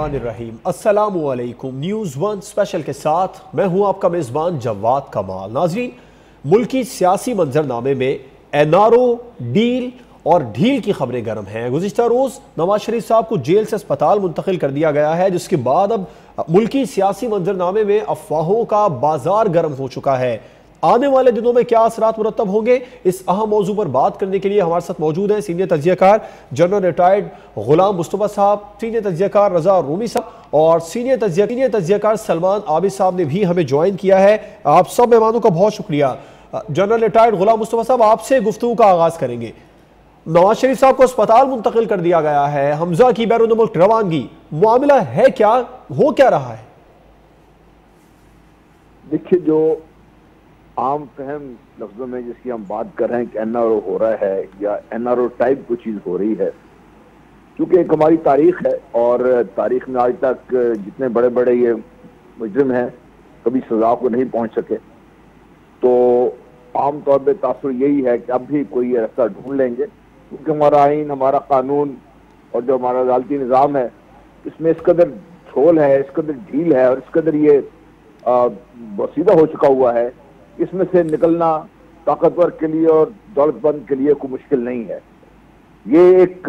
बिस्मिल्लाहिर्रहमानिर्रहीम। अस्सलामुअलैकुम। News one special के साथ मैं हूं आपका मेज़बान जवाद कमाल। नाज़रीन, मुल्की सियासी मंजरनामे में एनआरओ, डील और ढील की खबरें गर्म हैं। गुज़िश्ता रोज़ नवाज शरीफ साहब को जेल से अस्पताल मुंतकिल कर दिया गया है, जिसके बाद अब मुल्की सियासी मंजरनामे में अफवाहों का बाजार गर्म हो चुका है। आने वाले दिनों में क्या असरात मुरतब होंगे, इस अहम मौजू पर बात करने के लिए हमारे साथ मौजूद हैं senior तज्जियाकार general retired Ghulam Mustafa साहब, सीनियर तज्जियाकार रजा रूमी साहब और सीनियर तज्जियाकार सलमान आबिद साहब ने भी हमें ज्वाइन किया है। आप सब मेहमानों का बहुत शुक्रिया। जनरल रिटायर्ड गुलाम मुस्तफा साहब, आपसे गुफ्तगू का आगाज करेंगे। नवाज शरीफ साहब को अस्पताल मुंतकिल कर दिया गया है, हमजा की बैरून मुल्क रवानगी, मामला है क्या, हो क्या रहा है? देखिए, जो आम फहम लफ्जों में जिसकी हम बात कर रहे हैं कि एनआरओ हो रहा है या एनआरओ टाइप कोई चीज हो रही है, क्योंकि एक हमारी तारीख है और तारीख में आज तक जितने बड़े बड़े ये मुजरिम हैं कभी सजा को नहीं पहुंच सके, तो आम तौर पे तासुर यही है कि अब भी कोई ये रास्ता ढूंढ लेंगे, क्योंकि हमारा आइन, हमारा कानून और जो हमारा अदालती निज़ाम है, इसमें इस कदर झोल है, इस कदर ढील है और इस कदर ये वसीदा हो चुका हुआ है, इसमें से निकलना ताकतवर के लिए और दौलतमंद के लिए कोई मुश्किल नहीं है। ये एक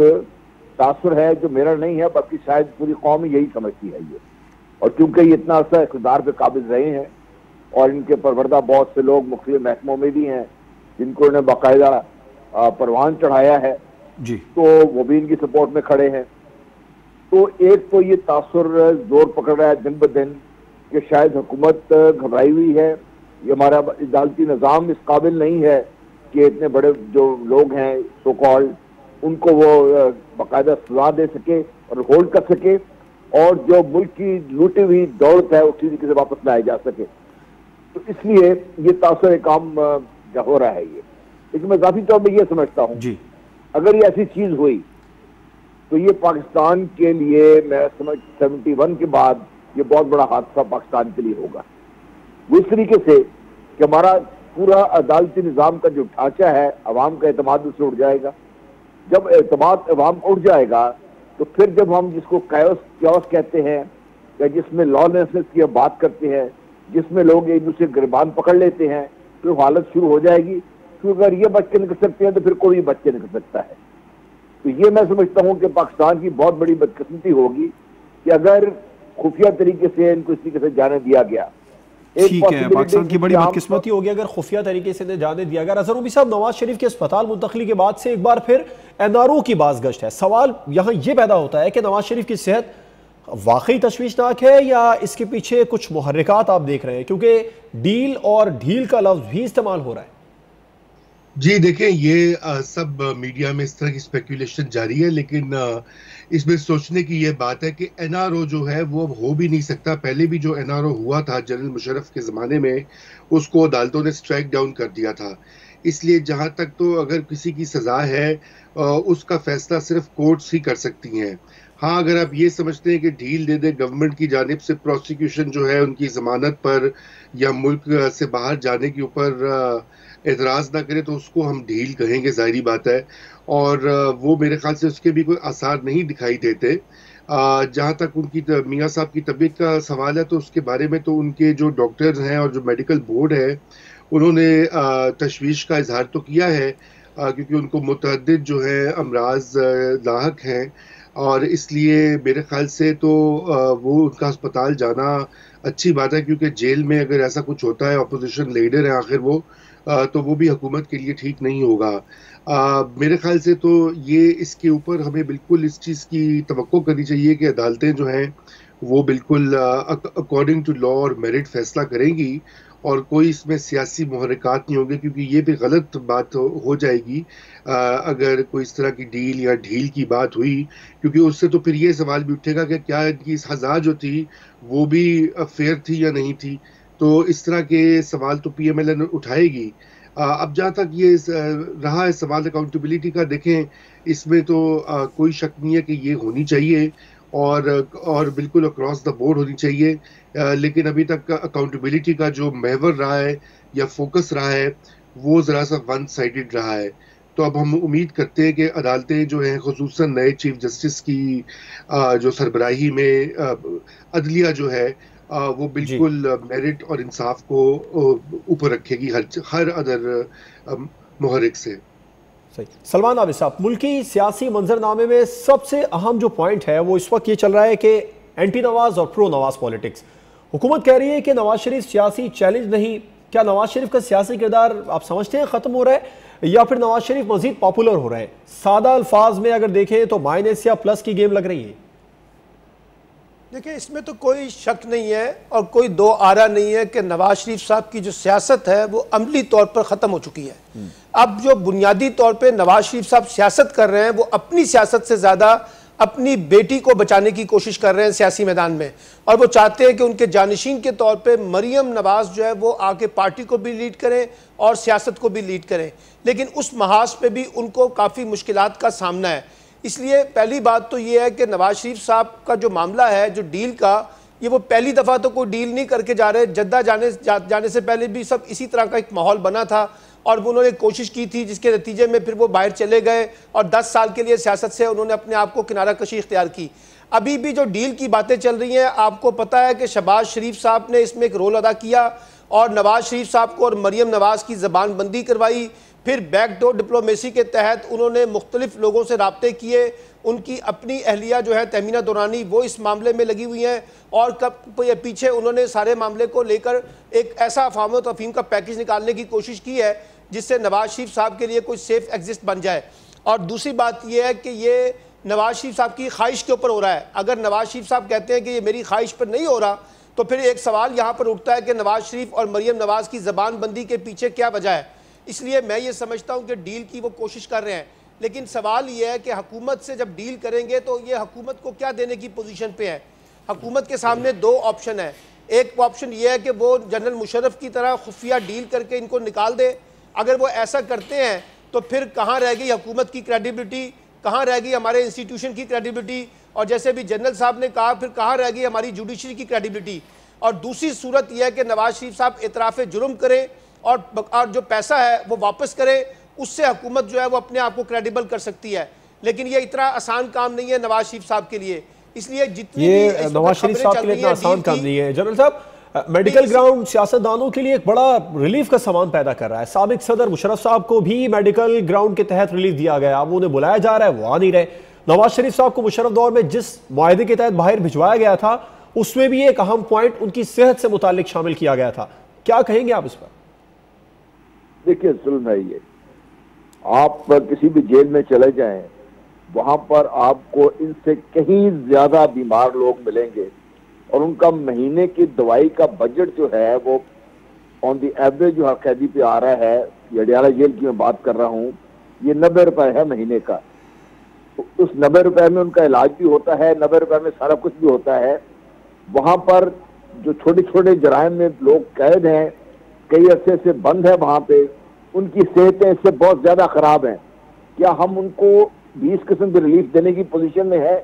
तासुर है जो मेरा नहीं है, बल्कि शायद पूरी कौम यही समझती है ये। और क्योंकि ये इतना अर्सा इक़्तिदार पे काबिज रहे हैं और इनके परवरदा बहुत से लोग मुख्तलिफ महकमों में भी हैं जिनको इन्हें बाकायदा परवान चढ़ाया है जी, तो वो भी इनकी सपोर्ट में खड़े हैं। तो एक तो ये तासुर जोर पकड़ रहा है दिन ब दिन कि शायद हुकूमत घबराई हुई है, ये हमारा अदालती निज़ाम इस काबिल नहीं है कि इतने बड़े जो लोग हैं सो कॉल्ड उनको वो बाकायदा सजा दे सके और होल्ड कर सके और जो मुल्क की लूटी हुई दौलत है उसी तरीके से वापस लाया जा सके। तो इसलिए ये तासुर काम हो रहा है ये। लेकिन मैं ज़ाती तौर पर यह समझता हूँ जी, अगर ये ऐसी चीज हुई तो ये पाकिस्तान के लिए, मैं समझ 71 के बाद ये बहुत बड़ा हादसा पाकिस्तान के लिए होगा। वो इस तरीके से कि हमारा पूरा अदालती निज़ाम का जो ढांचा है अवाम का एतमाद उससे उठ जाएगा। जब एतमाद अवाम का उठ जाएगा तो फिर जब हम जिसको क्योस कहते हैं या जिसमें लॉलेसनेस की बात करते हैं, जिसमें लोग एक दूसरे गिरबान पकड़ लेते हैं, तो हालत शुरू हो जाएगी। क्योंकि अगर ये बच्चे निकल सकते हैं तो फिर कोई बच्चे निकल सकता है। तो ये मैं समझता हूँ कि पाकिस्तान की बहुत बड़ी बदकिस्मती होगी कि अगर खुफिया तरीके से इनको इस तरीके से जाने दिया गया। ठीक है, पाकिस्तान की बड़ी बदकिस्मती होगी अगर खुफिया तरीके से जाने दिया गया। अजहर रूमी साहब, नवाज शरीफ के अस्पताल मुंतकली के बाद से एक बार फिर एनआरओ की बाज़गश्त है। सवाल यहाँ ये पैदा होता है कि नवाज शरीफ की सेहत वाकई तशवीशनाक है या इसके पीछे कुछ मुहर्रिकात आप देख रहे हैं, क्योंकि डील और ढील का लफ्ज भी इस्तेमाल हो रहा है। जी देखें, ये सब मीडिया में इस तरह की स्पेकुलेशन जारी है, लेकिन इसमें सोचने की ये बात है कि एनआरओ जो है वो अब हो भी नहीं सकता। पहले भी जो एनआरओ हुआ था जनरल मुशर्रफ के ज़माने में, उसको अदालतों ने स्ट्राइक डाउन कर दिया था। इसलिए जहाँ तक तो अगर किसी की सज़ा है उसका फैसला सिर्फ कोर्ट्स ही कर सकती हैं। हाँ, अगर आप ये समझते हैं कि ढील दे दे गवर्नमेंट की जानिब से, प्रोसिक्यूशन जो है उनकी ज़मानत पर या मुल्क से बाहर जाने के ऊपर एतराज़ ना करे, तो उसको हम ढील कहेंगे, ज़ाहिरी बात है। और वो मेरे ख्याल से उसके भी कोई आसार नहीं दिखाई देते। जहाँ तक उनकी मियाँ साहब की तबीयत का सवाल है, तो उसके बारे में तो उनके जो डॉक्टर्स हैं और जो मेडिकल बोर्ड है उन्होंने तशवीश का इजहार तो किया है, क्योंकि उनको मुतअद्दिद जो है अमराज लाहक हैं और इसलिए मेरे ख्याल से तो वो उनका अस्पताल जाना अच्छी बात है, क्योंकि जेल में अगर ऐसा कुछ होता है, अपोजिशन लीडर है आखिर वो, तो वो भी हुकूमत के लिए ठीक नहीं होगा। मेरे ख्याल से तो ये इसके ऊपर हमें बिल्कुल इस चीज़ की तवक्को करनी चाहिए कि अदालतें जो हैं वो बिल्कुल अकॉर्डिंग टू लॉ और मेरिट फैसला करेंगी और कोई इसमें सियासी मुहर्रिकात नहीं होंगे, क्योंकि ये भी गलत बात हो जाएगी अगर कोई इस तरह की डील या ढील की बात हुई, क्योंकि उससे तो फिर ये सवाल भी उठेगा कि क्या इनकी सज़ा जो थी वो भी फेयर थी या नहीं थी। तो इस तरह के सवाल तो पीएमएल उठाएगी। अब जहाँ तक ये रहा है सवाल अकाउंटेबिलिटी का, देखें इसमें तो कोई शक नहीं है कि ये होनी चाहिए और बिल्कुल अक्रॉस द बोर्ड होनी चाहिए। लेकिन अभी तक अकाउंटेबिलिटी का जो महवर रहा है या फोकस रहा है वो ज़रा सा वन साइडेड रहा है। तो अब हम उम्मीद करते हैं कि अदालतें जो हैं, खुसूसन नए चीफ जस्टिस की जो सरबराही में अदलिया जो है वो जी बिल्कुल मेरिट और इंसाफ को ऊपर रखेगी हर अदर मुहर्रिक से। सही। सलमान आबिद साहब, मुल्की सियासी मंजरनामे में सबसे अहम जो पॉइंट है वो इस वक्त ये चल रहा है कि एंटी नवाज और प्रो नवाज पॉलिटिक्स। हुकूमत कह रही है कि नवाज शरीफ सियासी चैलेंज नहीं। क्या नवाज शरीफ का सियासी किरदार आप समझते हैं खत्म हो रहा है या फिर नवाज शरीफ मजीद पॉपुलर हो रहे हैं? सादा अल्फाज में अगर देखें तो माइनस या प्लस की गेम लग रही है। देखिए, इसमें तो कोई शक नहीं है और कोई दो आरा नहीं है कि नवाज शरीफ साहब की जो सियासत है वो अमली तौर पर ख़त्म हो चुकी है। अब जो बुनियादी तौर पे नवाज शरीफ साहब सियासत कर रहे हैं वो अपनी सियासत से ज़्यादा अपनी बेटी को बचाने की कोशिश कर रहे हैं सियासी मैदान में, और वो चाहते हैं कि उनके जानशीन के तौर पे मरियम नवाज जो है वो आके पार्टी को भी लीड करें और सियासत को भी लीड करें, लेकिन उस महाज पे भी उनको काफ़ी मुश्किलात का सामना है। इसलिए पहली बात तो ये है कि नवाज शरीफ साहब का जो मामला है, जो डील का, ये वो पहली दफ़ा तो कोई डील नहीं करके जा रहे। जद्दा जाने से पहले भी सब इसी तरह का एक माहौल बना था और वो उन्होंने कोशिश की थी, जिसके नतीजे में फिर वो बाहर चले गए और 10 साल के लिए सियासत से उन्होंने अपने आप को किनारा कशी इख्तियार की। अभी भी जो डील की बातें चल रही हैं, आपको पता है कि शहबाज शरीफ साहब ने इसमें एक रोल अदा किया और नवाज शरीफ साहब को और मरियम नवाज की ज़बान बंदी करवाई। फिर बैकडोर डिप्लोमेसी के तहत उन्होंने मुख्तलिफ लोगों से राब्ते किए। उनकी अपनी अहलिया जो है तहमीना दुरानी, वो इस मामले में लगी हुई हैं और कब पीछे उन्होंने सारे मामले को लेकर एक ऐसा अफवाह व तफहीम का पैकेज निकालने की कोशिश की है जिससे नवाज शरीफ साहब के लिए कोई सेफ एग्जिस्ट बन जाए। और दूसरी बात यह है कि ये नवाज शरीफ साहब की ख्वाहिश के ऊपर हो रहा है। अगर नवाज शरीफ साहब कहते हैं कि ये मेरी ख्वाहिश पर नहीं हो रहा, तो फिर एक सवाल यहाँ पर उठता है कि नवाज शरीफ और मरियम नवाज की ज़बान बंदी के पीछे क्या वजह है। इसलिए मैं ये समझता हूँ कि डील की वो कोशिश कर रहे हैं, लेकिन सवाल ये है कि हुकूमत से जब डील करेंगे तो ये हुकूमत को क्या देने की पोजीशन पे है। हुकूमत के सामने दो ऑप्शन है। एक ऑप्शन ये है कि वो जनरल मुशर्रफ की तरह खुफिया डील करके इनको निकाल दे। अगर वो ऐसा करते हैं तो फिर कहाँ रह गई हुकूमत की क्रेडिबिलिटी, कहाँ रह गई हमारे इंस्टीट्यूशन की क्रेडिबिलिटी, और जैसे भी जनरल साहब ने कहा, फिर कहाँ रह गई हमारी जुडिशरी की क्रेडिबिलिटी। और दूसरी सूरत यह है कि नवाज शरीफ साहब इतराफ़ जुर्म करें और जो पैसा है वो वापस करे, उससे हुकूमत जो है वो अपने आप को क्रेडिबल कर सकती है। लेकिन ये इतना आसान काम नहीं है नवाज शरीफ साहब के लिए। इसलिए जितनी ये नवाज शरीफ साहब के लिए इतना आसान काम नहीं है। जनरल साहब, मेडिकल ग्राउंड सियासतदानों के लिए एक बड़ा रिलीफ का सामान पैदा कर रहा है। साबिक सदर मुशर्रफ साहब को भी मेडिकल ग्राउंड के तहत रिलीफ दिया गया, अब उन्हें बुलाया जा रहा है, वो आ नहीं रहे। नवाज शरीफ साहब को मुशर्रफ दौर में जिस मुआहदे के तहत बाहर भिजवाया गया था, उसमें भी एक अहम पॉइंट उनकी सेहत से मुतालिक शामिल किया गया था। क्या कहेंगे आप इस पर? देखिए सुन रही, आप किसी भी जेल में चले जाएं, वहां पर आपको इनसे कहीं ज्यादा बीमार लोग मिलेंगे और उनका महीने की दवाई का बजट जो है वो ऑन दी एवरेज जो कैदी पे आ रहा है, अडियाला जेल की मैं बात कर रहा हूँ, ये 90 रुपए है महीने का। तो उस 90 रुपए में उनका इलाज भी होता है, 90 रुपए में सारा कुछ भी होता है। वहां पर जो छोटे छोटे जराइम में लोग कैद हैं, कई अरसे से बंद है, वहां पे उनकी सेहतें इससे बहुत ज्यादा खराब हैं। क्या हम उनको भी इस किस्म की रिलीफ देने की पोजीशन में है?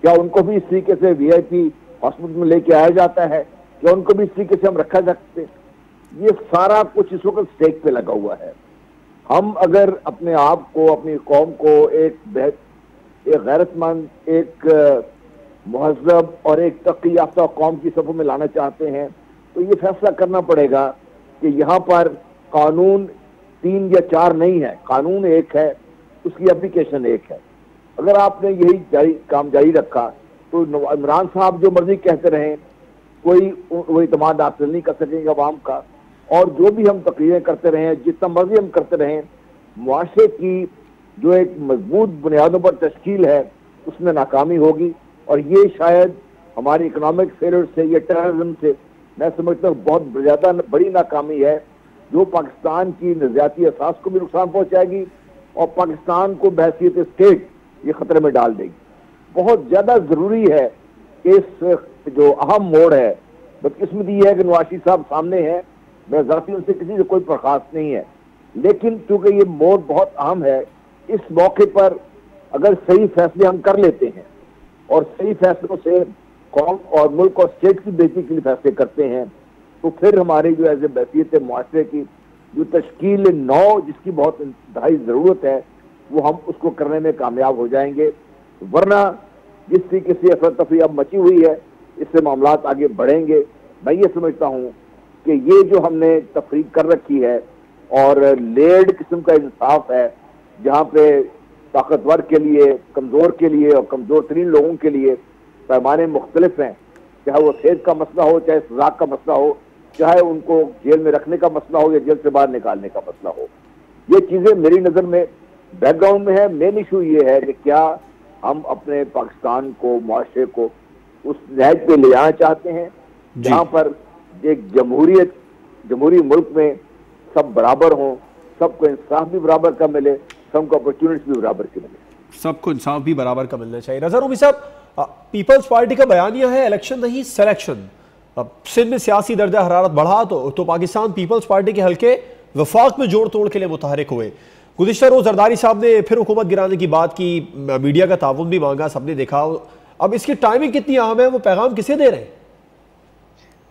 क्या उनको भी इस तरीके से वीआईपी हॉस्पिटल में लेके आया जाता है? क्या उनको भी इस तरीके से हम रखा सकते? ये सारा कुछ इस वक्त स्टेक पे लगा हुआ है। हम अगर अपने आप को, अपनी कौम को एक गैरतमंद, एक मुहज़्ज़ब और एक तक़ी याफ्ता कौम की सफ़ों में लाना चाहते हैं, तो ये फैसला करना पड़ेगा कि यहाँ पर कानून 3 या 4 नहीं है, कानून एक है, उसकी एप्लीकेशन एक है। अगर आपने यही काम जारी रखा तो इमरान साहब जो मर्जी कहते रहें, कोई वो इत्मीनान हासिल नहीं कर सकेंगे अवाम का। और जो भी हम तकरीरें करते रहें, जितना मर्जी हम करते रहें, मुआशरे की जो एक मजबूत बुनियादों पर तश्कील है उसमें नाकामी होगी। और ये शायद हमारी इकोनॉमिक फेलियर से, ये टेररिज्म से, मैं समझता हूँ बहुत ज़्यादा बड़ी नाकामी है, जो पाकिस्तान की नज़रियाती असास को भी नुकसान पहुँचाएगी और पाकिस्तान को बहैसियत स्टेट ये खतरे में डाल देगी। बहुत ज़्यादा ज़रूरी है कि इस जो अहम मोड़ है, बदकिस्मती है कि नवाज शरीफ साहब सामने हैं, मैं ज़ाती उनसे किसी से कोई दरख्वास्त नहीं है, लेकिन चूंकि ये मोड़ बहुत अहम है, इस मौके पर अगर सही फैसले हम कर लेते हैं और सही फैसलों से कौम और मुल्क और स्टेट की बेहतरी के लिए फैसले करते हैं, तो फिर हमारी जो एज ए बहसीत मुआशरे की जो तश्कील नौ जिसकी बहुत इंतहाई ज़रूरत है, वो हम उसको करने में कामयाब हो जाएंगे। वरना जिस तरीके से अफरा तफरी अब मची हुई है, इससे मामलात आगे बढ़ेंगे। मैं ये समझता हूँ कि ये जो हमने तफरीक कर रखी है और लेड किस्म का इंसाफ है, जहाँ पे ताकतवर के लिए, कमज़ोर के लिए और कमज़ोर तरीन लोगों के लिए पैमाने मुख्तलिफ हैं, चाहे वो सेहत का मसला हो, चाहे सजा का मसला हो, चाहे उनको जेल में रखने का मसला हो या जेल से बाहर निकालने का मसला हो। ये चीज़ें मेरी नज़र में बैकग्राउंड में है। मेन इशू ये है कि क्या हम अपने पाकिस्तान को, मुआशरे को उस नहज पे ले जाना चाहते हैं जहाँ पर एक जमहूरी मुल्क में सब बराबर हों, सबको इंसाफ भी बराबर का मिले, सबको अपॉर्चुनिटी भी बराबर की मिले, सबको इंसाफ भी बराबर का मिलना चाहिए। रज़ा रूमी साहब, पीपल्स पार्टी का बयान यह है इलेक्शन नहीं सिलेक्शन। अब सिंध में सियासी दर्जा हरारत बढ़ा तो पाकिस्तान पीपल्स पार्टी के हल्के वफाक में जोड़ तोड़ के लिए मुतहरिक हुए। गुज़िश्ता रोज़ जरदारी साहब ने फिर हुकूमत गिराने की बात की, मीडिया का ताउन भी मांगा, सबने देखा। अब इसकी टाइमिंग कितनी अहम है, वो पैगाम किसे दे रहे हैं?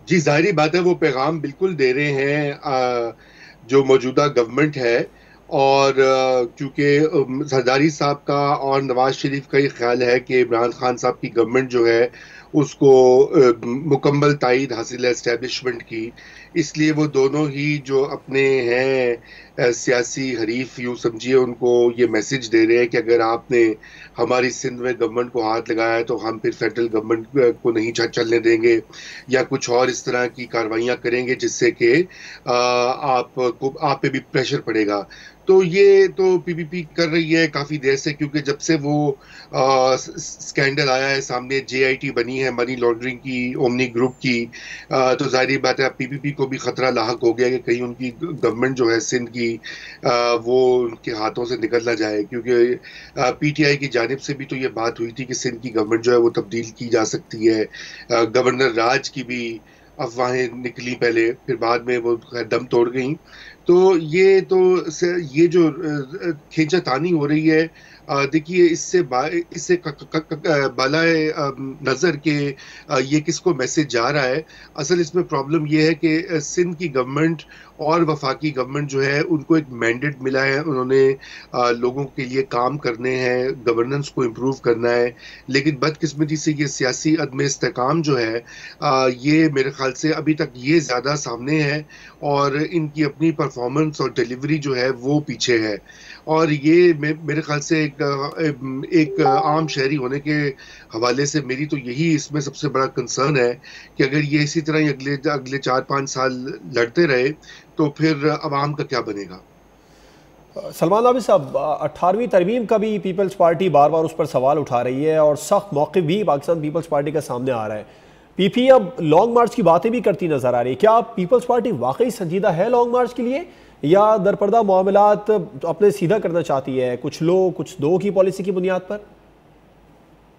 जी, जाहिर बात है वो पैगाम बिल्कुल दे रहे हैं जो मौजूदा गवर्नमेंट है। और क्योंकि जरदारी साहब का और नवाज शरीफ का ये ख्याल है कि इमरान खान साहब की गवर्नमेंट जो है उसको मुकम्मल तायद हासिल है एस्टेब्लिशमेंट की, इसलिए वो दोनों ही जो अपने हैं सियासी हरीफ यूँ समझिए उनको ये मैसेज दे रहे हैं कि अगर आपने हमारी सिंध में गवर्नमेंट को हाथ लगाया है तो हम फिर फेडरल गवर्नमेंट को नहीं चलने देंगे या कुछ और इस तरह की कार्रवाइयाँ करेंगे जिससे कि आप पे भी प्रेशर पड़ेगा। तो ये तो पीपीपी कर रही है काफ़ी देर से, क्योंकि जब से वो स्कैंडल आया है सामने, जेआईटी बनी है मनी लॉन्ड्रिंग की, ओमनी ग्रुप की, तो जाहिर बात है पीपीपी को भी खतरा लाहक हो गया कि कहीं उनकी गवर्नमेंट जो है सिंध की वो उनके हाथों से निकल ना जाए। क्योंकि पीटीआई की जानिब से भी तो ये बात हुई थी कि सिंध की गवर्नमेंट जो है वो तब्दील की जा सकती है। गवर्नर राज की भी अफवाहें निकली पहले, फिर बाद में वो दम तोड़ गई। तो ये जो खींचातानी हो रही है, देखिए इससे बालाए नज़र के ये किसको मैसेज जा रहा है। असल इसमें प्रॉब्लम ये है कि सिंध की गवर्नमेंट और वफाकी गवर्नमेंट जो है उनको एक मैंडेट मिला है, उन्होंने लोगों के लिए काम करने हैं, गवर्नेंस को इम्प्रूव करना है। लेकिन बदकिस्मती से ये सियासी अदम इस्तेकाम जो है ये मेरे ख्याल से अभी तक ये ज़्यादा सामने है और इनकी अपनी परफॉर्मेंस और डिलीवरी जो है वो पीछे है। और ये मेरे ख्याल से एक आम शहरी होने के हवाले से मेरी तो यही इसमें सबसे बड़ा कंसर्न है कि अगर ये इसी तरह ही अगले 4-5 साल लड़ते रहे तो फिर अवाम का क्या बनेगा। सलमान नाबी साहब, 18वीं तरमीम का भी पीपल्स पार्टी बार बार उस पर सवाल उठा रही है और सख्त मौक़िफ़ भी पाकिस्तान पीपल्स पार्टी का सामने आ रहा है। पीपी अब लॉन्ग मार्च की बातें भी करती नजर आ रही है। क्या पीपल्स पार्टी वाकई संजीदा है लॉन्ग मार्च के लिए, या दरपर्दा मामलात अपने सीधा करना चाहती है कुछ लोग कुछ दो की पॉलिसी की बुनियाद पर?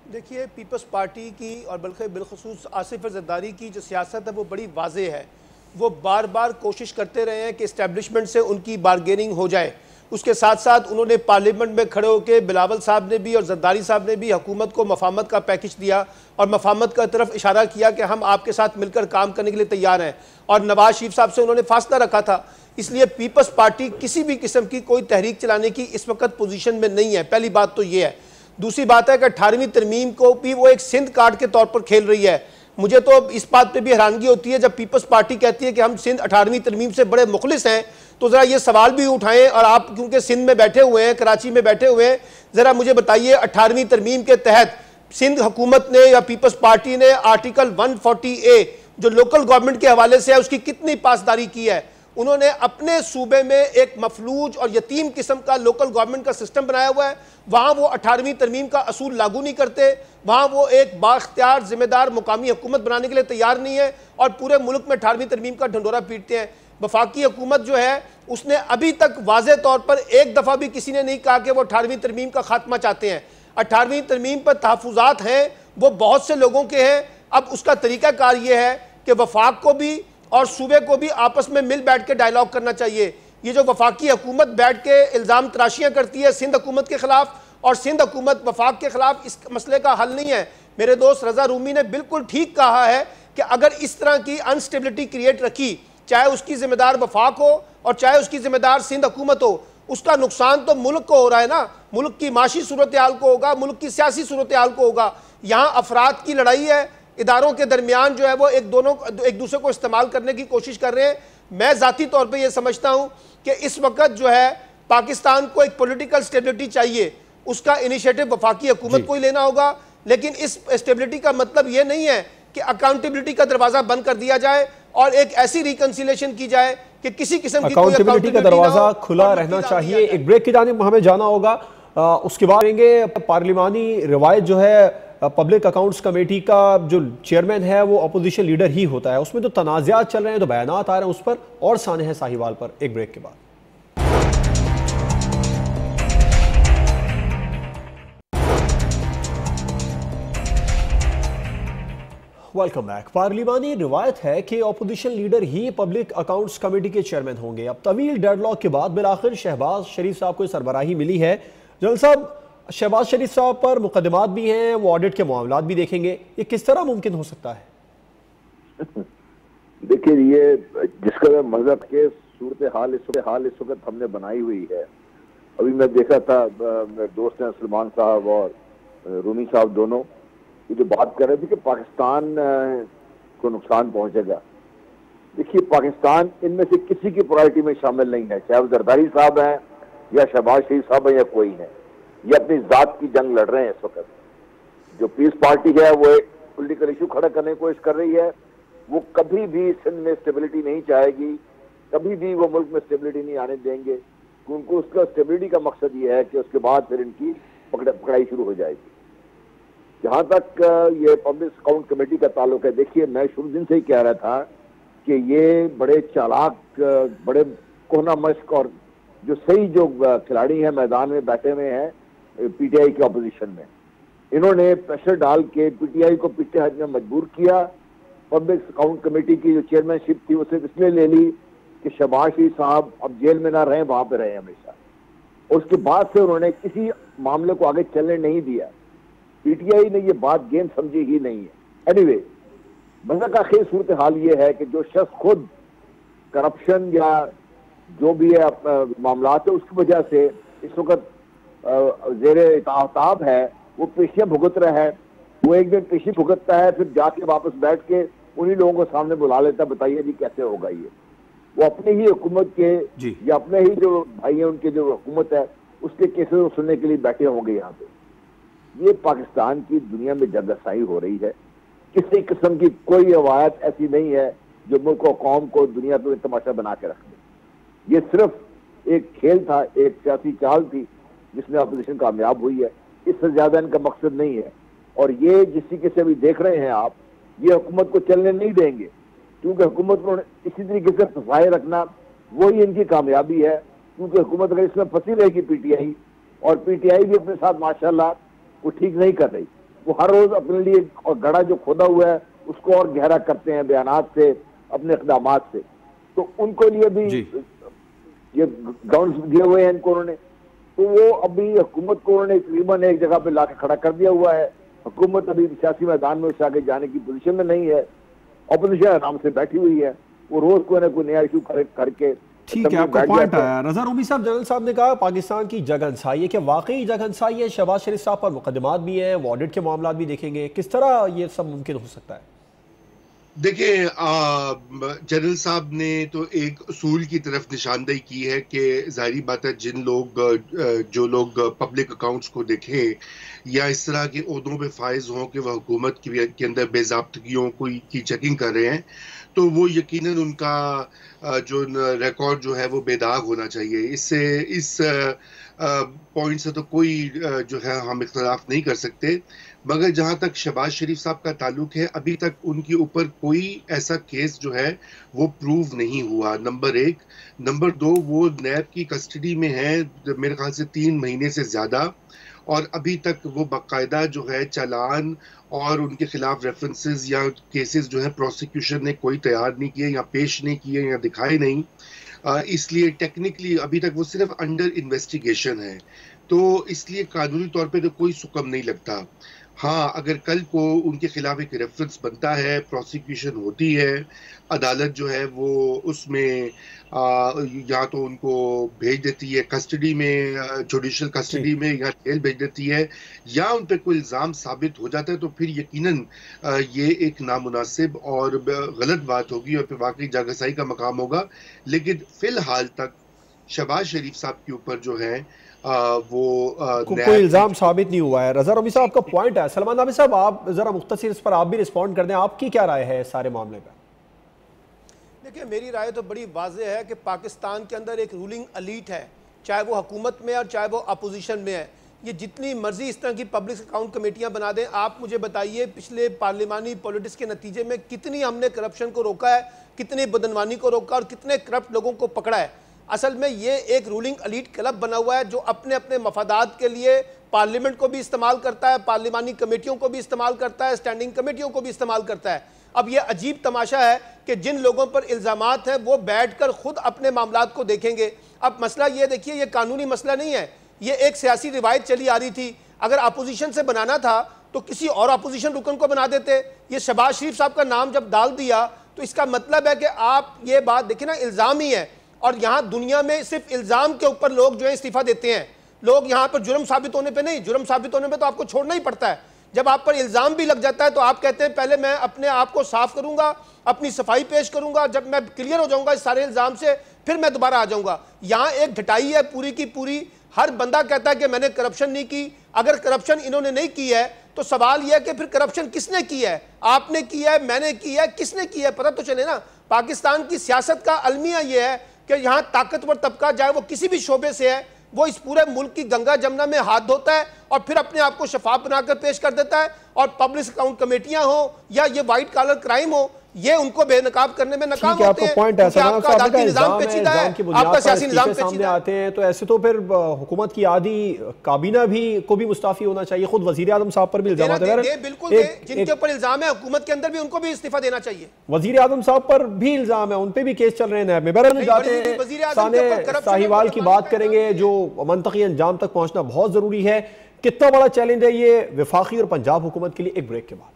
देखिए, पीपल्स पार्टी की और बल्कि बिलखसूस आसिफ जरदारी की जो सियासत है वो बड़ी वाज़ेह है। वो बार बार कोशिश करते रहे हैं कि इस्टेब्लिशमेंट से उनकी बारगेनिंग हो जाए। उसके साथ साथ उन्होंने पार्लियामेंट में खड़े होकर बिलावल साहब ने भी और जरदारी साहब ने भी हुकूमत को मफामत का पैकेज दिया और मफामत का तरफ इशारा किया कि हम आपके साथ मिलकर काम करने के लिए तैयार हैं। और नवाज शरीफ साहब से उन्होंने फासला रखा था। इसलिए पीपल्स पार्टी किसी भी किस्म की कोई तहरीक चलाने की इस वक्त पोजीशन में नहीं है। पहली बात तो ये है। दूसरी बात है कि 18वीं तरमीम को भी वो एक सिंध कार्ड के तौर पर खेल रही है। मुझे तो इस बात पे भी हैरानगी होती है जब पीपल्स पार्टी कहती है कि हम सिंध 18वीं तरमीम से बड़े मुखलिस हैं, तो ज़रा ये सवाल भी उठाएं। और आप क्योंकि सिंध में बैठे हुए हैं, कराची में बैठे हुए हैं, ज़रा मुझे बताइए 18वीं तरमीम के तहत सिंध हुकूमत ने या पीपल्स पार्टी ने आर्टिकल 140A जो लोकल गवर्नमेंट के हवाले से है उसकी कितनी पासदारी की है। उन्होंने अपने सूबे में एक मफलूज और यतीम किस्म का लोकल गवर्नमेंट का सिस्टम बनाया हुआ है। वहाँ वो 18वीं तरमीम का असूल लागू नहीं करते, वहाँ वो एक बाख्तियार जिम्मेदार मुकामी हुकूमत बनाने के लिए तैयार नहीं है और पूरे मुल्क में 18वीं तरमीम का ढंडोरा पीटते हैं। वफाकी हुकूमत जो है उसने अभी तक वाज़े तौर पर एक दफ़ा भी किसी ने नहीं कहा कि वो 18वीं तरमीम का खात्मा चाहते हैं। 18वीं तरमीम पर तहफ़्फ़ुज़ात हैं वो बहुत से लोगों के हैं। अब उसका तरीक़ाकार ये है कि वफाक को भी और सूबे को भी आपस में मिल बैठ के डायलॉग करना चाहिए। ये जो वफाकी हुकूमत बैठ के इल्ज़ाम तराशियाँ करती है सिंध हुकूमत के ख़िलाफ़ और सिंध हुकूमत वफाक के ख़िलाफ़, इस मसले का हल नहीं है। मेरे दोस्त रज़ा रूमी ने बिल्कुल ठीक कहा है कि अगर इस तरह की अनस्टेबिलिटी क्रिएट रखी, चाहे उसकी जिम्मेदार वफाक हो और चाहे उसकी जिम्मेदार सिंध हुकूमत हो, उसका नुकसान तो मुल्क को हो रहा है ना, मुल्क की माशी सूरत हाल को होगा, मुल्क की सियासी सूरत हाल को होगा। यहाँ अफराद की लड़ाई है, इदारों के दरमियान जो है वो एक दूसरे को इस्तेमाल करने की कोशिश कर रहे हैं। मैं ज़ाती तौर पर यह समझता हूँ कि इस वक्त जो है पाकिस्तान को एक पॉलिटिकल स्टेबिलिटी चाहिए, उसका इनिशिएटिव वफाकी हुकूमत को ही लेना होगा। लेकिन इस स्टेबिलिटी का मतलब ये नहीं है कि अकाउंटेबिलिटी का दरवाजा बंद कर दिया जाए और एक ऐसी रिकंसिलेशन की जाए कि किसी किस्म की अकाउंटेबिलिटी का दरवाजा खुला रहना चाहिए। एक ब्रेक की जानिब हमें जाना होगा, उसके बाद करेंगे। पार्लिमानी रिवायत जो है पब्लिक अकाउंट्स कमेटी का जो चेयरमैन है वो अपोजिशन लीडर ही होता है, उसमें तो तनाज़ात चल रहे हैं, तो बयानात आ रहे हैं उस पर, और सानह साहिवाल पर। एक ब्रेक के बाद वेलकम बैक। पार्लिमानी रिवायत है कि अपोजिशन लीडर ही पब्लिक अकाउंट्स कमेटी के चेयरमैन होंगे। अब तवील डेडलॉक के बाद बिलाखिर शहबाज शरीफ साहब को सरबराही मिली है। जनरल साहब, शहबाज शरीफ साहब पर मुकदमात भी हैं, वो ऑडिट के मामलात भी देखेंगे, ये किस तरह मुमकिन हो सकता है? देखिए, ये जिसका मजहब के सूरत हाल इस वक्त हमने बनाई हुई है। अभी मैं देखा था, मेरे दोस्त हैं सलमान साहब और रूमी साहब, दोनों ये जो बात कर रहे थे कि पाकिस्तान को नुकसान पहुंचेगा। देखिए, पाकिस्तान इनमें से किसी की प्रायोरिटी में शामिल नहीं है, चाहे वो जरदारी साहब हैं या शहबाज शरीफ साहब हैं या कोई है। ये अपनी जात की जंग लड़ रहे हैं इस वक्त। जो पीस पार्टी है वो एक पॉलिटिकल इशू खड़ा करने की कोशिश कर रही है। वो कभी भी सिंध में स्टेबिलिटी नहीं चाहेगी, कभी भी वो मुल्क में स्टेबिलिटी नहीं आने देंगे। उनको उसका स्टेबिलिटी का मकसद ये है कि उसके बाद फिर इनकी पकड़ाई शुरू हो जाएगी। जहां तक ये पब्लिक अकाउंट कमेटी का ताल्लुक है, देखिए, मैं शुरू दिन से ही कह रहा था कि ये बड़े चालाक, बड़े कोहना मश्क और जो सही जो खिलाड़ी हैं मैदान में बैठे हुए हैं पीटीआई के ऑपोजिशन में, इन्होंने प्रेशर डाल के पीटीआई को पीछे हटने में मजबूर किया। पब्लिक अकाउंट कमेटी की जो चेयरमैनशिप थी वो सिर्फ इसलिए ले ली कि शहबाज शरीफ साहब अब जेल में ना रहे, वहां पे रहे हमेशा। उसके बाद से उन्होंने किसी मामले को आगे चलने नहीं दिया। पीटीआई ने ये बात गेम समझी ही नहीं है। एनीवे, मसला का आखिर सूरत हाल ये है कि जो शख्स खुद करप्शन या जो भी है मामला है उसकी वजह से इस वक्त जेरे ताब है, वो पेशियां भुगत रहा है। वो एक दिन पेशी भुगतता है, फिर जाके वापस बैठ के उन्हीं लोगों को सामने बुला लेता है, बताइए जी कैसे होगा ये। वो अपनी ही हुकूमत के या अपने ही जो भाई हैं उनके जो हुकूमत है उसके केसेस सुनने के लिए बैठे होंगे यहाँ पे। ये पाकिस्तान की दुनिया में जगहसाई हो रही है। किसी किस्म की कोई रवायत ऐसी नहीं है जो मुल्क और कौम को दुनिया पे तमाशा बना के रख दे। ये सिर्फ एक खेल था, एक सियासी चाल थी जिसमें अपोजिशन कामयाब हुई है। इससे ज्यादा इनका मकसद नहीं है। और ये जिस तरीके से अभी देख रहे हैं आप, ये हुकूमत को चलने नहीं देंगे, क्योंकि हुकूमत को इसी तरीके से फंसाए रखना वही इनकी कामयाबी है। क्योंकि हुकूमत अगर इसमें फंसी रहेगी पीटीआई, और पीटीआई भी अपने साथ माशाल्लाह वो ठीक नहीं कर रही, वो हर रोज अपने लिए और गड़ा जो खोदा हुआ है उसको और गहरा करते हैं बयानात से, अपने इक़दामात से। तो उनको लिए भी ये ग्राउंड दिए हुए हैं इनको उन्होंने। तो वो अभी हुकूमत को उन्होंने तकरीबन एक जगह पे लाके खड़ा कर दिया हुआ है। हुकूमत अभी सियासी मैदान में उससे आगे जाने की पोजीशन में नहीं है। ऑपोजिशन आराम से बैठी हुई है, वो रोज कोई ना कोई नया इशू करके। ठीक है, आपका पॉइंट आया। रजा रूमी साहब, जनरल साहब ने कहा पाकिस्तान की जगहंसाई है, क्या वाकई जगहंसाई है? शहबाज शरीफ साहब पर मुकदमात भी हैं, वो ऑडिट के मामला भी देखेंगे, किस तरह ये सब मुमकिन हो सकता है? देखिए, जनरल साहब ने तो एक उसूल की तरफ निशानदेही की है कि जाहिर बात है जो लोग पब्लिक अकाउंट्स को देखें या इस तरह के ओहदों पे फाइज हों कि वह हुकूमत के अंदर बेज़ाब्तगियों की चेकिंग कर रहे हैं, तो वो यकीनन उनका जो रिकॉर्ड जो है वो बेदाग होना चाहिए। इस पॉइंट से तो कोई जो है हम इख्तलाफ नहीं कर सकते। मगर जहाँ तक शहबाज शरीफ साहब का ताल्लुक है, अभी तक उनके ऊपर कोई ऐसा केस जो है वो प्रूव नहीं हुआ, नंबर 1। नंबर 2, वो नैब की कस्टडी में है मेरे ख्याल से 3 महीने से ज़्यादा, और अभी तक वो बाकायदा जो है चालान और उनके खिलाफ रेफरेंसेस या केसेस जो है प्रोसिक्यूशन ने कोई तैयार नहीं किए या पेश नहीं किए या दिखाए नहीं। इसलिए टेक्निकली अभी तक वो सिर्फ अंडर इन्वेस्टिगेशन है, तो इसलिए कानूनी तौर पे तो कोई सुकम नहीं लगता। हाँ, अगर कल को उनके खिलाफ एक रेफरेंस बनता है, प्रोसिक्यूशन होती है, अदालत जो है वो उसमें या तो उनको भेज देती है कस्टडी में, जुडिशियल जी। कस्टडी में, या जेल भेज देती है, या उन पे कोई इल्ज़ाम साबित हो जाता है, तो फिर यकीनन ये एक नामुनासिब और गलत बात होगी और फिर वाकई जागरसाई का मकाम होगा। लेकिन फिलहाल तक शहबाज शरीफ साहब के ऊपर जो है वो कोई इल्जाम साबित नहीं हुआ है। रजा रमी साहब का पॉइंट है। सलमान नाबी साहब, आप जरा मुख्तसर इस पर आप भी रिस्पॉन्ड कर दें, आपकी क्या राय है इस सारे मामले पर? देखिए, मेरी राय तो बड़ी वाज़ेह है कि पाकिस्तान के अंदर एक रूलिंग एलीट है, चाहे वो हुकूमत में और चाहे वो अपोजिशन में है। ये जितनी मर्जी इस तरह की पब्लिक अकाउंट कमेटियां बना दें, आप मुझे बताइए पिछले पार्लिमानी पॉलिटिक्स के नतीजे में कितनी हमने करप्शन को रोका है, कितनी बदनवानी को रोका और कितने करप्ट लोगों को पकड़ा है। असल में ये एक रूलिंग एलीट क्लब बना हुआ है जो अपने अपने मफादात के लिए पार्लियामेंट को भी इस्तेमाल करता है, पार्लिमानी कमेटियों को भी इस्तेमाल करता है, स्टैंडिंग कमेटियों को भी इस्तेमाल करता है। अब ये अजीब तमाशा है कि जिन लोगों पर इल्ज़ामात हैं वो बैठकर खुद अपने मामलात को देखेंगे। अब मसला ये देखिए, ये कानूनी मसला नहीं है, ये एक सियासी रिवायत चली आ रही थी। अगर अपोजिशन से बनाना था तो किसी और अपोजिशन रुकन को बना देते। ये शहबाज शरीफ साहब का नाम जब डाल दिया तो इसका मतलब है कि आप ये बात देखिए ना, इल्ज़ाम ही है। और यहाँ दुनिया में सिर्फ इल्ज़ाम के ऊपर लोग जो है इस्तीफा देते हैं। लोग यहाँ पर जुर्म साबित होने पे नहीं, जुर्म साबित होने पे तो आपको छोड़ना ही पड़ता है। जब आप पर इल्ज़ाम भी लग जाता है तो आप कहते हैं पहले मैं अपने आप को साफ करूंगा, अपनी सफाई पेश करूंगा, जब मैं क्लियर हो जाऊंगा इस सारे इल्ज़ाम से फिर मैं दोबारा आ जाऊंगा। यहाँ एक ढटाई है पूरी की पूरी। हर बंदा कहता है कि मैंने करप्शन नहीं की। अगर करप्शन इन्होंने नहीं की है तो सवाल यह है कि फिर करप्शन किसने की है? आपने की है, मैंने की है, किसने की है? पता तो चले ना। पाकिस्तान की सियासत का अलमिया यह है कि यहाँ ताकतवर तबका, चाहे वो किसी भी शोबे से है, वो इस पूरे मुल्क की गंगा जमुना में हाथ धोता है और फिर अपने आप को शफाफ बनाकर पेश कर देता है। और पब्लिक अकाउंट कमेटियां हो या ये व्हाइट कॉलर क्राइम हो, ये उनको बेनकाब करने में नाकाम होते हैं। पॉइंट है, आपका अदालती निजाम पेचीदा है, आपका सियासी निजाम पेचीदा आते हैं, तो ऐसे तो फिर हुकूमत की आधी काबीना भी को भी मुस्ताफी होना चाहिए। खुद वजीर आजम साहब पर भी इल्जाम है, बिल्कुल जिनके ऊपर इल्जाम है हुकूमत के अंदर भी उनको भी इस्तीफा देना चाहिए। वजीर आजम साहब पर भी इल्जाम है, उन पे भी केस चल रहे हैं। बहरहाल जाते हैं साहिवाल की बात करेंगे, जो मंतकी अंजाम तक पहुंचना बहुत जरूरी है। कितना बड़ा चैलेंज है ये वफाकी और पंजाब हुकूमत के लिए, एक ब्रेक के बाद।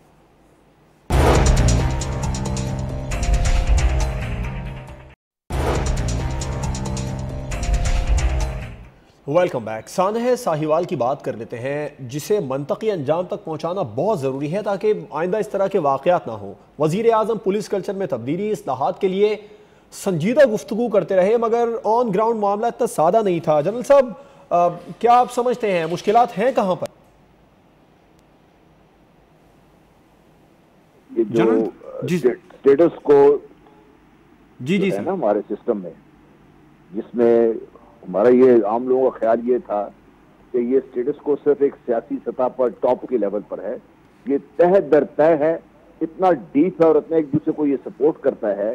Welcome back. सानह साहिवाल की बात कर लेते हैं, जिसे मंतकी अंजाम तक पहुंचाना बहुत ज़रूरी है ताकि आइंदा इस तरह के वाक़यात ना हो। वज़ीर आज़म पुलिस कल्चर में तब्दीली, इस्लाहात के लिए संजीदा गुफ्तगू करते रहे, मगर ऑन ग्राउंड मामला इतना सादा नहीं था। जनरल साहब, क्या आप समझते हैं मुश्किलात हैं कहाँ पर? ये जो स्टेटस को जी है ना हमारे सिस्टम में, जिसमें हमारा ये आम लोगों का ख्याल ये था कि ये स्टेटस को सिर्फ एक सियासी सतह पर टॉप के लेवल पर है, ये तह दर तह है, इतना डीप है और इतना एक दूसरे को ये सपोर्ट करता है,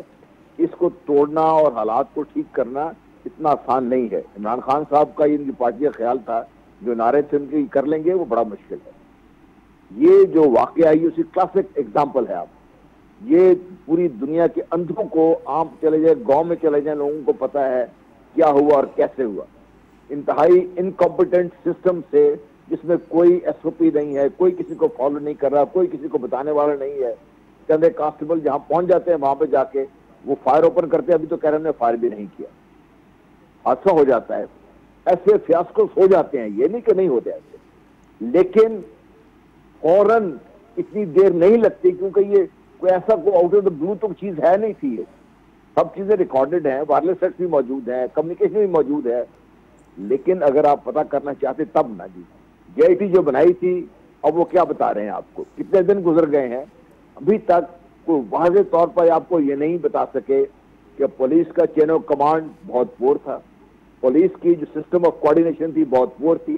इसको तोड़ना और हालात को ठीक करना इतना आसान नहीं है। इमरान खान साहब का इनकी पार्टी का ख्याल था जो नारे थे उनके कर लेंगे, वो बड़ा मुश्किल है। ये जो वाकया है उसकी क्लासिक एग्जाम्पल है। आप ये पूरी दुनिया के अंधों को, आप चले जाए गांव में चले जाए, लोगों को पता है क्या हुआ और कैसे हुआ। इंतहाई इनकॉम्पिटेंट सिस्टम से, जिसमें कोई एसओपी नहीं है, कोई किसी को फॉलो नहीं कर रहा, कोई किसी को बताने वाला नहीं है। चंदे कांस्टेबल जहां पहुंच जाते हैं वहां पे जाके वो फायर ओपन करते हैं, अभी तो कह रहे हैं हमने फायर भी नहीं किया। हादसा हो जाता है, ऐसे फियास्कोस हो जाते हैं, ये नहीं कि नहीं होते ऐसे, लेकिन फौरन इतनी देर नहीं लगती, क्योंकि ये कोई ऐसा को आउट ऑफ द ब्लू तो चीज है नहीं थी। ये सब चीजें रिकॉर्डेड हैं, वायरलेस सेट्स भी मौजूद है, कम्युनिकेशन भी मौजूद है। लेकिन अगर आप पता करना चाहते तब ना जी, जेआईटी जो बनाई थी अब वो क्या बता रहे हैं आपको, कितने दिन गुजर गए हैं, अभी तक कोई वाज़ेह तौर पर आपको ये नहीं बता सके कि पुलिस का चेन ऑफ कमांड बहुत पुअर था, पुलिस की जो सिस्टम ऑफ कोऑर्डिनेशन थी बहुत पुअर थी।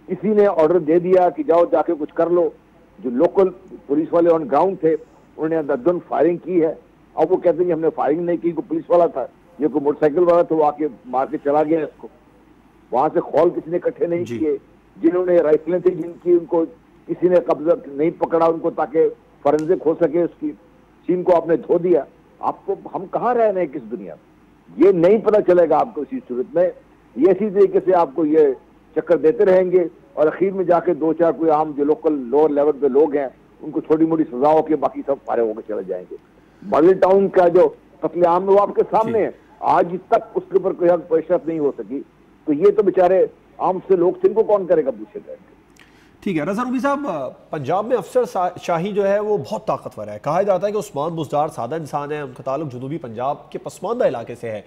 किसी ने ऑर्डर दे दिया कि जाओ जाके कुछ कर लो, जो लोकल पुलिस वाले ऑन ग्राउंड थे उन्होंने अंधाधुंध फायरिंग की है। अब वो कहते हैं कि हमने फायरिंग नहीं की, कोई पुलिस वाला था, ये कोई मोटरसाइकिल वाला था, वो आके मार के चला गया इसको। वहां से खौल किसी ने इकट्ठे नहीं किए, जिन्होंने राइफलें थी जिनकी, उनको किसी ने कब्जा नहीं पकड़ा उनको, ताकि फॉरेंसिक हो सके उसकी, सीन को आपने धो दिया। आपको हम कहाँ रह रहे हैं किस दुनिया में, ये नहीं पता चलेगा आपको इसी सूरत में। ये इसी तरीके से आपको ये चक्कर देते रहेंगे और आखिर में जाके दो चार कोई आम जो लोकल लोअर लेवल पे लोग हैं उनको थोड़ी मोटी सजा होकर बाकी सब फारे होकर चले जाएंगे। मॉडल टाउन का जो कत्लेआम है वो आपके सामने है, आज तक उसके ऊपर कोई हक पेशरफ नहीं हो सकी, तो ये तो बेचारे आम से लोग थे, इनको कौन करेगा पूछेगा। ठीक है रज़ा रूमी साहब, पंजाब में अफसर शाही जो है वो बहुत ताकतवर है। कहा जाता है कि उस्मान बुज़दार सादा इंसान है, उनका ताल्लुक जनूबी पंजाब के पसमानदा इलाके से है।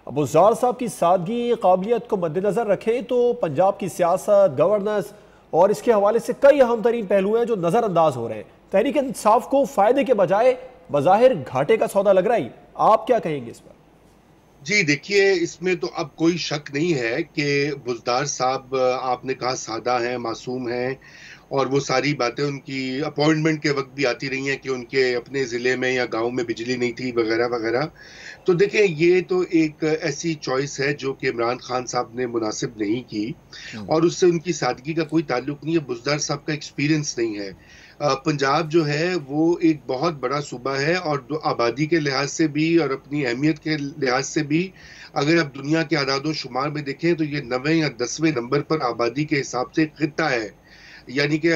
बुज़दार साहब की सादगी काबिलियत को मद्देनज़र रखें तो पंजाब की सियासत, गवर्नेंस और इसके हवाले से कई अहम तरीन पहलू हैं जो नज़रअंदाज हो रहे हैं। तहरीक इंसाफ को फ़ायदे के बजाय बज़ाहिर घाटे का सौदा लग रहा है, आप क्या कहेंगे इस पर? जी देखिए, इसमें तो अब कोई शक नहीं है कि बुज़दार साहब आपने कहा सादा हैं, मासूम हैं, और वो सारी बातें उनकी अपॉइंटमेंट के वक्त भी आती रही हैं कि उनके अपने ज़िले में या गांव में बिजली नहीं थी वगैरह वगैरह। तो देखें, ये तो एक ऐसी चॉइस है जो कि इमरान खान साहब ने मुनासिब नहीं की और उससे उनकी सादगी का कोई ताल्लुक नहीं है। बुज़दार साहब का एक्सपीरियंस नहीं है। पंजाब जो है वो एक बहुत बड़ा सूबा है और आबादी के लिहाज से भी और अपनी अहमियत के लिहाज से भी अगर आप दुनिया के आदाद शुमार में देखें तो ये 9वें या 10वें नंबर पर आबादी के हिसाब से खित्ता है, यानी कि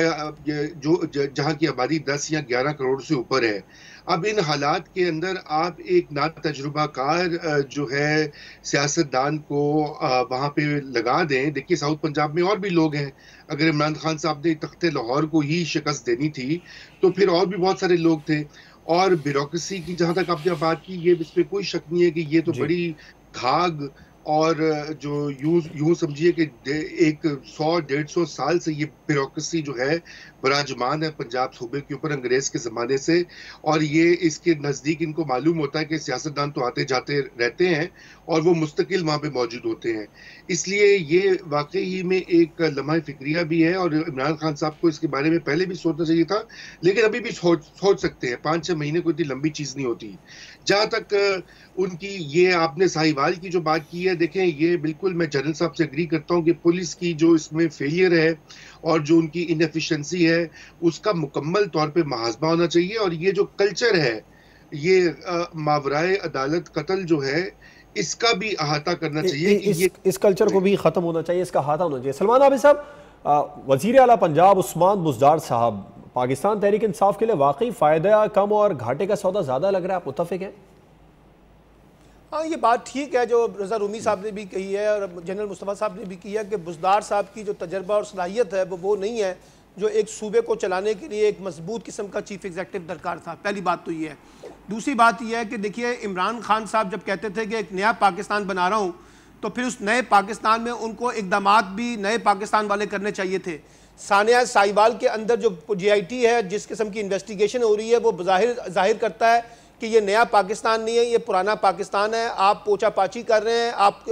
जहाँ की आबादी 10 या 11 करोड़ से ऊपर है। अब इन हालात के अंदर आप एक ना तजुर्बाकार जो है सियासतदान को वहाँ पे लगा दें। देखिए, साउथ पंजाब में और भी लोग हैं, अगर इमरान खान साहब ने तख्ते लाहौर को ही शिकस्त देनी थी तो फिर और भी बहुत सारे लोग थे। और ब्यूरोक्रेसी की जहाँ तक आपने बात की, ये इसमें कोई शक नहीं है कि ये तो बड़ी घाग और जो यूं समझिए कि 100-150 साल से ये ब्यूरोक्रेसी जो है विराजमान है पंजाब सूबे के ऊपर अंग्रेज के ज़माने से, और ये इसके नज़दीक इनको मालूम होता है कि सियासतदान तो आते जाते रहते हैं और वो मुस्तकिल वहाँ पे मौजूद होते हैं। इसलिए ये वाकई ही में एक लम्हा फिक्रिया भी है और इमरान खान साहब को इसके बारे में पहले भी सोचना चाहिए था, लेकिन अभी भी सोच सकते हैं। 5-6 महीने कोई इतनी लंबी चीज़ नहीं होती। जहाँ तक उनकी ये आपने साहिवाल की जो बात की है, देखें ये बिल्कुल मैं जनरल साहब से एग्री करता हूँ कि पुलिस की जो इसमें फेलियर है और जो उनकी इनएफिशिएंसी है उसका मुकम्मल तौर पे मुहासबा होना चाहिए। और ये जो कल्चर है, ये मावराए अदालत कत्ल जो है, इसका भी अहाता करना चाहिए कि इस कल्चर को भी खत्म होना चाहिए, इसका अहाता होना चाहिए। सलमान आबिद साहब, वजीर आला पंजाब उस्मान बुज़दार साहब पाकिस्तान तहरीक इंसाफ के लिए वाकई फायदा कम और घाटे का सौदा ज्यादा लग रहा है, आप मुत्तफिक हैं? हाँ, ये बात ठीक है जो रज़ा रूमी साहब ने भी कही है और जनरल मुस्तफ़ा साहब ने भी की है कि बुज़दार साहब की जो तजर्बा और सलाहियत है वो नहीं है जो एक सूबे को चलाने के लिए एक मजबूत किस्म का चीफ एग्जीक्यूटिव दरकार था। पहली बात तो ये है। दूसरी बात यह है कि देखिए, इमरान खान साहब जब कहते थे कि एक नया पाकिस्तान बना रहा हूँ, तो फिर उस नए पाकिस्तान में उनको इकदामात भी नए पाकिस्तान वाले करने चाहिए थे। सानिया साहिवाल के अंदर जो GIT है, जिस किस्म की इन्वेस्टिगेशन हो रही है, वो जाहिर करता है कि ये नया पाकिस्तान नहीं है, ये पुराना पाकिस्तान है। आप पोछा पाछी कर रहे हैं, आप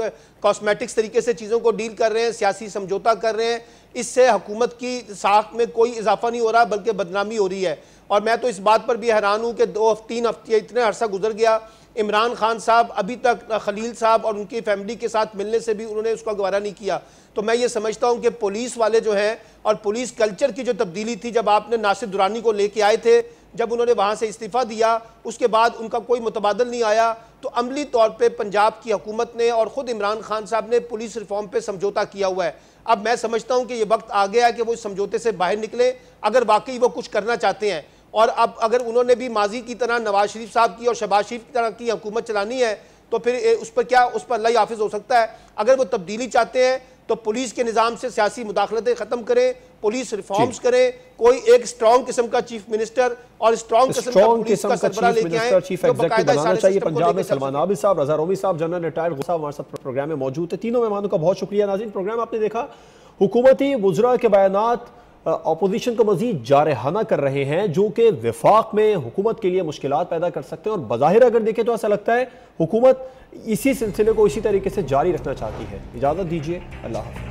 कॉस्मेटिक्स तरीके से चीज़ों को डील कर रहे हैं, सियासी समझौता कर रहे हैं। इससे हुकूमत की साख में कोई इजाफा नहीं हो रहा बल्कि बदनामी हो रही है। और मैं तो इस बात पर भी हैरान हूँ कि 2-3 हफ्ते इतने अरसा गुजर गया, इमरान खान साहब अभी तक खलील साहब और उनकी फैमिली के साथ मिलने से भी उन्होंने उसका गवारा नहीं किया। तो मैं ये समझता हूँ कि पुलिस वाले जो हैं और पुलिस कल्चर की जो तब्दीली थी, जब आपने नासिर दुरानी को लेके आए थे, जब उन्होंने वहाँ से इस्तीफ़ा दिया, उसके बाद उनका कोई मुतबादल नहीं आया, तो अमली तौर पे पंजाब की हुकूमत ने और ख़ुद इमरान खान साहब ने पुलिस रिफॉर्म पे समझौता किया हुआ है। अब मैं समझता हूँ कि ये वक्त आ गया है कि वो इस समझौते से बाहर निकले, अगर वाकई वो कुछ करना चाहते हैं। और अब अगर उन्होंने भी माजी की तरह नवाज शरीफ साहब की और शहबाज शरीफ की तरह की हुकूमत चलानी है, तो फिर उस पर अल्लाह हाफिज हो सकता है। अगर वो तब्दीली चाहते हैं तो पुलिस के निज़ाम से सियासी मुदाखलतें ख़त्म करें, पुलिस रिफॉर्म्स करें, कोई एक स्ट्रॉन्ग किस्म का चीफ मिनिस्टर और स्ट्रॉन्ग किस्म का पुलिस का सरबराह लेके आए, चीफ एग्जीक्यूटिव बनाना चाहिए पंजाब में। सलमान आबिद साहब, रज़ा रूमी साहब, जनरल रिटायर्ड गुस्सा हमारे साथ प्रोग्राम में मौजूद थे। तीनों मेहमानों का बहुत शुक्रिया। नाज़रीन, प्रोग्राम आपने देखा, हुकूमती वुज़रा के बयानात अपोजिशन को मजीद जारहाना कर रहे हैं जो कि विफाक में हुकूमत के लिए मुश्किलात पैदा कर सकते हैं। और बज़ाहिर अगर देखें तो ऐसा लगता है हुकूमत इसी सिलसिले को इसी तरीके से जारी रखना चाहती है। इजाज़त दीजिए, अल्लाह हाफ़िज़।